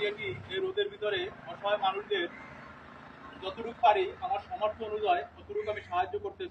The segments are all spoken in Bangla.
এটি এই রোদের ভিতরে অসহায় মানুষদের যতটুকু পারি আমার সামর্থ্য অনুযায়ী ততটুকু আমি সাহায্য করতে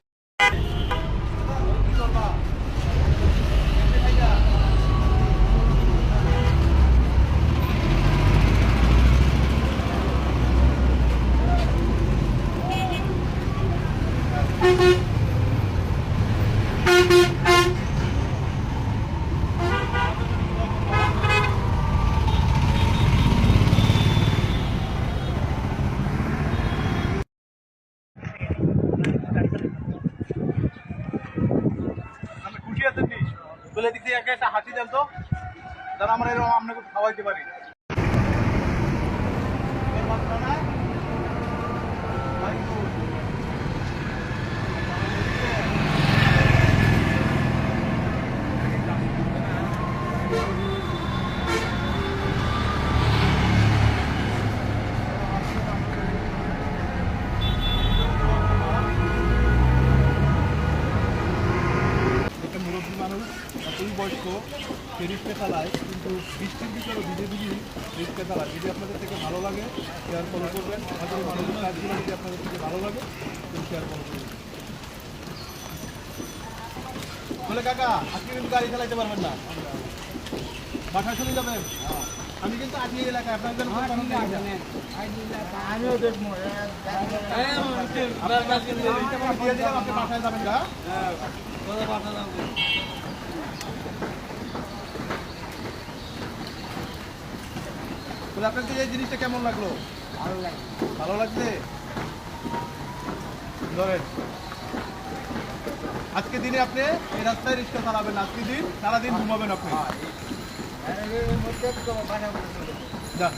খুশি আছেন নি বলে দিক থেকে একটা হাসি দেন তো যারা আমরা এরকম আপনাকে খাওয়াইতে পারি মুরব্বী মানুষ এতই বয়স্ক সে রিক্সা চালায় কিন্তু বৃষ্টির ভিতরে ভিজে ভিজে রিক্সা চালায় যদি আপনাদের থেকে ভালো লাগে শেয়ার ফলো করবেন আমাদের মানুষের কাজগুলো যদি আপনাদের থেকে ভালো লাগে তুমি শেয়ার ফলো করবেন বলে কাকা আজকে কিন্তু গাড়ি চালাইতে পারবেন না বাসায় চলে যাবেন আমি কিন্তু আজকে এলাকায় আপনার জন্য আমিও দেখবো দিয়ে দিলাম আপনি বাসায় যাবেন গা আপনার এই জিনিসটা কেমন লাগলো ভালো লাগছে ধরেন আজকে দিনে আপনি এই রাস্তায় রিক্সা চালাবেন আজকে দিন সারাদিন ঘুমাবেন আপনি যান